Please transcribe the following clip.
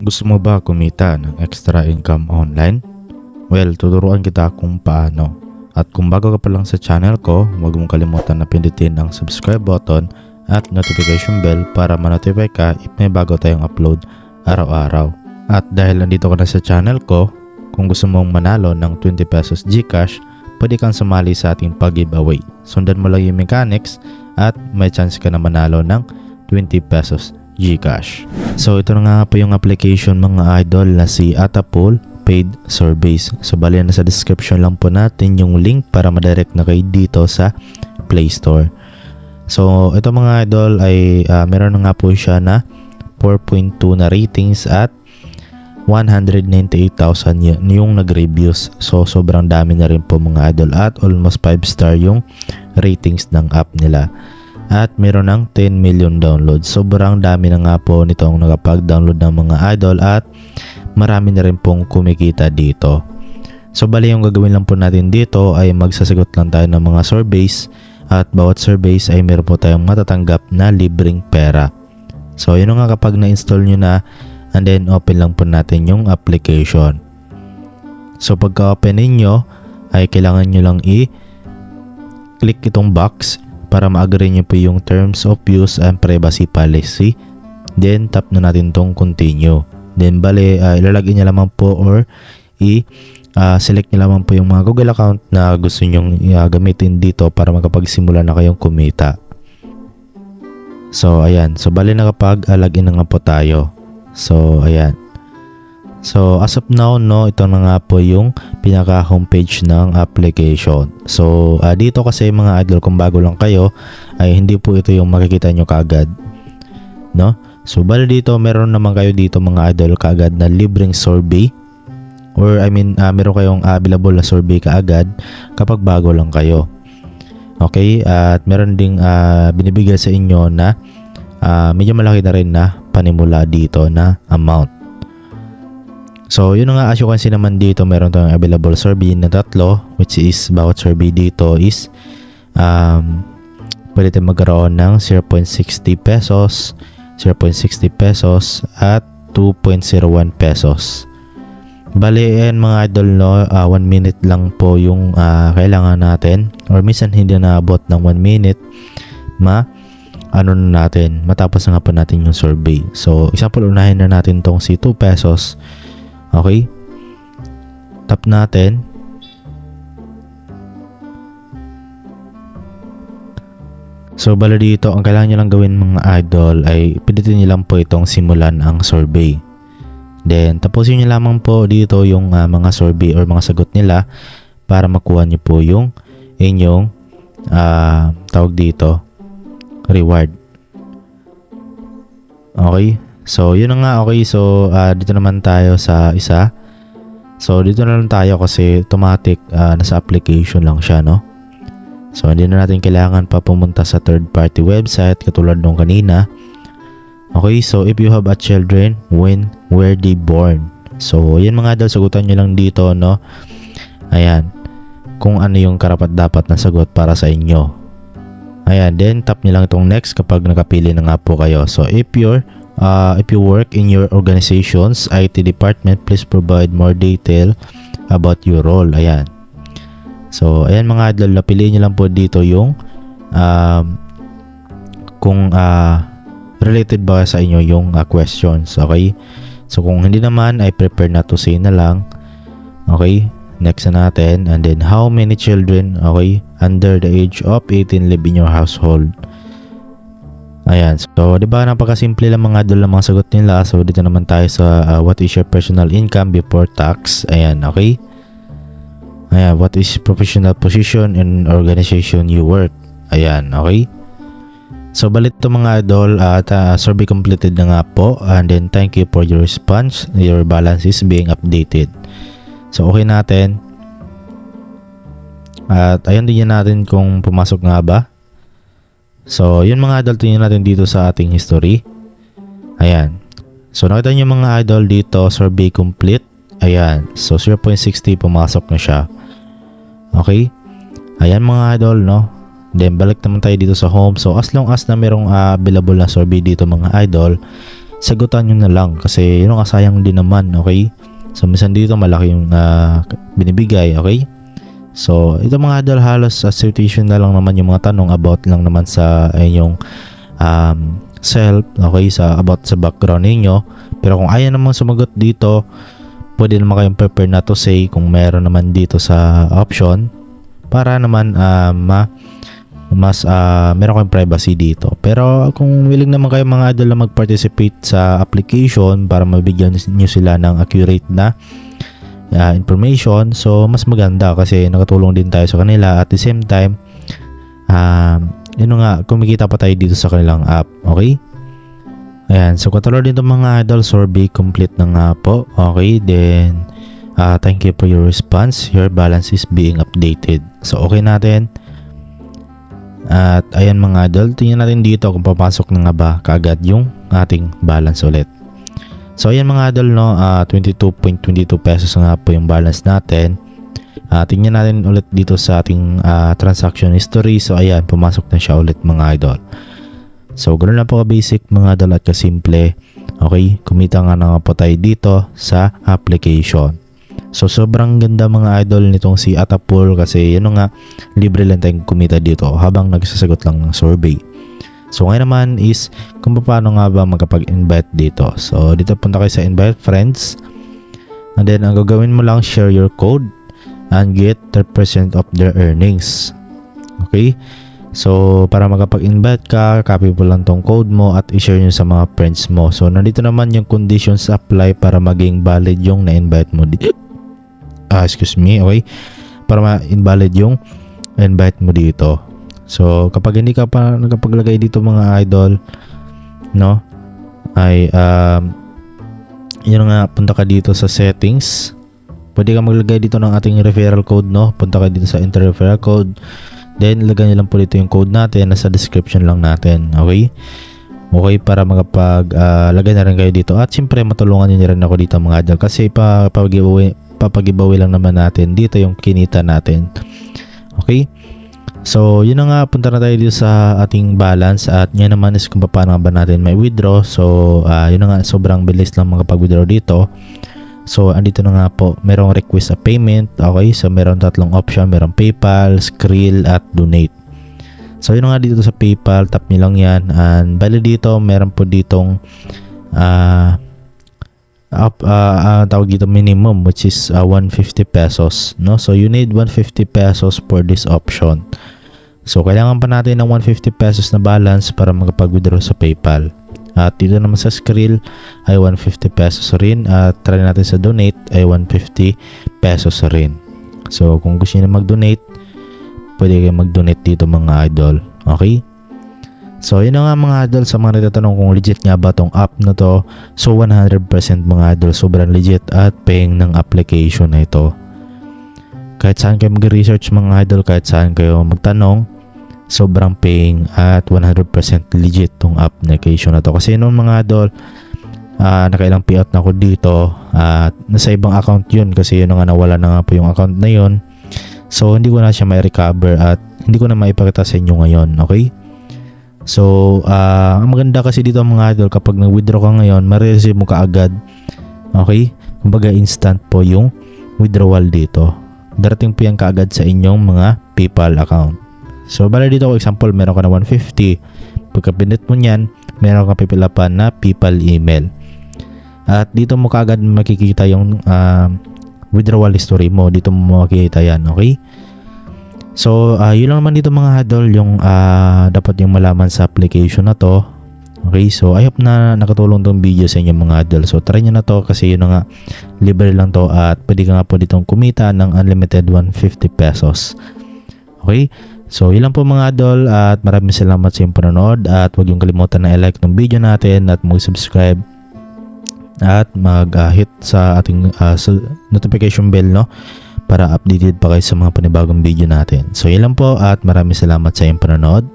Gusto mo ba kumita ng extra income online? Well, tuturuan kita kung paano. At kung bago ka pa lang sa channel ko, huwag mong kalimutan na pindutin ang subscribe button at notification bell para ma-notify ka if may bago tayong upload araw-araw. At dahil nandito ka na sa channel ko, kung gusto mong manalo ng 20 pesos GCash, pwede kang sumali sa ating pag-giveaway. Sundan mo lang yung mechanics at may chance ka na manalo ng 20 pesos GCash. So ito na nga po yung application mga idol na si Atapul Paid Surveys. So bali na sa description lang po natin yung link para madirect na kayo dito sa Play Store. So ito mga idol ay meron na nga po siya na 4.2 na ratings at 198,000 yung nag-reviews. So sobrang dami na rin po mga idol at almost 5 star yung ratings ng app nila. At meron ng 10 million downloads. Sobrang dami na nga po nitong nakapag-download ng mga idol at marami na rin pong kumikita dito. So bali yung gagawin lang po natin dito ay magsasagot lang tayo ng mga surveys at bawat surveys ay meron po tayong matatanggap na libreng pera. So yun nga kapag na-install nyo na and then open lang po natin yung application. So pagka-open ninyo ay kailangan nyo lang i-click itong box para ma-agree nyo po yung terms of use and privacy policy. Then tap na natin tong continue. Then bali ilalagay nyo lamang po or select nyo lamang po yung mga Google account na gusto nyong gamitin dito para makapagsimula na kayong kumita. So ayan, so bali nakapag-login na nga po tayo. So ayan. So as of now no, ito na nga po yung pinaka homepage ng application. So dito kasi mga idol, kung bago lang kayo ay hindi po ito yung makikita nyo kaagad, no? So bali dito meron naman kayo dito mga idol kaagad na libreng survey, or meron kayong available na survey kaagad kapag bago lang kayo. Okay, at meron ding binibigay sa inyo na medyo malaki na rin na panimula dito na amount. So yun nga, as you can see naman dito meron tayong available survey na tatlo, which is bawat survey dito is pwede tayong magkaroon ng 0.60 pesos, 0.60 pesos at 2.01 pesos. Bali mga idol no, 1 minute lang po yung kailangan natin, or minsan hindi na abot ng 1 minute matapos na nga po natin yung survey. So example, unahin na natin tong si 2 pesos. Okay, tap natin. So bala dito, ang kailangan nyo lang gawin mga idol ay pindutin nyo lang po itong simulan ang survey. Then tapusin nyo lamang po dito yung mga survey or mga sagot nila para makuha nyo po yung inyong tawag dito, reward. Okay, so yun na nga. Okay, so dito naman tayo sa isa. So dito na lang tayo kasi automatic nasa application lang siya, no? So hindi na natin kailangan pa pumunta sa third party website katulad nung kanina. Okay, so if you have a children, when were they born? So yan mga idol, sagutan nyo lang dito, no? Ayan, kung ano yung karapat dapat na sagot para sa inyo. Ayan, then tap nyo lang itong next kapag nakapili na nga po kayo. So if you work in your organization's IT department, please provide more detail about your role. Ayan. So ayan mga idol, napiliin nyo lang po dito yung kung related ba sa inyo yung questions. Okay, so kung hindi naman ay prepare na to say na lang. Okay, next na natin. And then how many children, okay, under the age of 18 live in your household? Ayan, so di ba napakasimple lang mga idol ang mga sagot nila. So dito naman tayo sa what is your personal income before tax? Ayan, okay. Ayan, what is professional position in organization you work? Ayan, okay. So balit to mga idol at survey completed na nga po, and then thank you for your response. Your balance is being updated. So okay natin. At ayun, din natin kung pumasok nga ba. So yun mga idol, tingnan natin dito sa ating history. Ayan. So nakita nyo mga idol dito, survey complete. Ayan. So 0.60 pumasok na siya. Okay. Ayan mga idol, no. Then balik naman tayo dito sa home. So as long as na merong available na survey dito mga idol, sagutan nyo na lang kasi yun ang sayang din naman, okay? So minsan dito malaki yung binibigay, okay? So ito mga idol, halos situation na lang naman yung mga tanong about lang naman sa inyong self, okay, about sa background ninyo. Pero kung ayaw namang sumagot dito, pwede naman kayong prepare na to say kung meron naman dito sa option para naman meron kayong privacy dito. Pero kung willing naman kayo mga idol na mag-participate sa application para mabigyan nyo sila ng accurate na information, so mas maganda kasi nakatulong din tayo sa kanila at the same time kumikita pa tayo dito sa kanilang app, okay? Ayan, so katulad dito mga idol, survey complete na nga po, okay? Then thank you for your response, your balance is being updated. So okay natin. At ayan mga idol, tingnan natin dito kung papasok na nga ba kaagad yung ating balance ulit. So ayan mga idol, no, 22.22 pesos nga po yung balance natin. Tingnan natin ulit dito sa ating transaction history. So ayan, pumasok na siya ulit mga idol. So ganoon lang po ka-basic mga idol at kasimple. Okay, kumita nga na nga po tayo dito sa application. So sobrang ganda mga idol nitong si Atapul kasi yun nga, libre lang tayong kumita dito habang nagsasagot lang ng survey. So ngayon naman is kung paano nga ba magkapag-invite dito. So dito punta kayo sa invite friends. And then ang gagawin mo lang, share your code and get 10% of their earnings. Okay? So para makapag-invite ka, copy mo lang tong code mo at i-share nyo sa mga friends mo. So nandito naman yung conditions apply para maging valid yung na-invite mo dito. Okay? Para ma-invalid yung invite mo dito. So kapag hindi ka pa nakapaglagay dito mga idol, no, ay yun nga, punta ka dito sa settings. Pwede ka maglagay dito ng ating referral code, no. Punta ka dito sa enter referral code. Then lagyan niyo lang po dito yung code natin, nasa description lang natin. Okay? Okay, para lagay na rin kayo dito. At siyempre matulungan niyo rin ako dito mga idol kasi papag-giveaway lang naman natin dito yung kinita natin. Okay? So yun na nga, punta na tayo dito sa ating balance at yan naman is kung paano ba natin may withdraw. So yun na nga, sobrang bilis lang makapag-withdraw dito. So andito na nga po, merong request a payment. Okay, so meron tatlong option, merong PayPal, Skrill at Donate. So yun na nga, dito sa PayPal, tap nyo lang yan. And bali dito, meron po ditong tawag dito minimum, which is 150 pesos, no? So you need 150 pesos for this option. So kailangan pa natin ng 150 pesos na balance para makapag-withdraw sa PayPal. At dito naman sa Skrill ay 150 pesos rin. At try natin sa Donate ay 150 pesos rin. So kung gusto niyo na mag-donate, pwede kayo mag-donate dito mga idol. Okay? So yun na nga mga idol, sa mga nagtatanong kung legit nga ba tong app na to. So 100% mga idol, sobrang legit at paying ng application na ito. Kahit saan kayo mag-research mga idol, kahit saan kayo magtanong, sobrang paying at 100% legit tong application na to. Kasi noon mga idol, nakailang payout na ako dito at nasa ibang account yun kasi yun nga, nawala na nga po yung account na yun. So hindi ko na siya mai-recover at hindi ko na maipakita sa inyo ngayon. Okay? So ang maganda kasi dito mga idol, kapag nag-withdraw ka ngayon, ma-receive mo kaagad. Okay? Kumbaga instant po yung withdrawal dito. Darating po yan kaagad sa inyong mga PayPal account. So bala dito, example, meron ka na 150. Pagka pinit mo nyan, meron ka pipilapan na PayPal email. At dito mo kaagad makikita yung withdrawal history mo. Dito mo makikita yan, okay? So yun lang naman dito mga idol, yung dapat yung malaman sa application na to. Okay, so I hope na nakatulong tong video sa inyo mga idol. So try nyo na to kasi yun na nga, libre lang to at pwede ka nga po ditong kumita ng unlimited 150 pesos. Okay? So yun lang po mga idol at maraming salamat sa inyong panonood at huwag yung kalimutan na i-like ng video natin at mag-subscribe at mag-hit sa ating notification bell, no, para updated pa kayo sa mga panibagong video natin. So yun lang po at maraming salamat sa inyong panonood.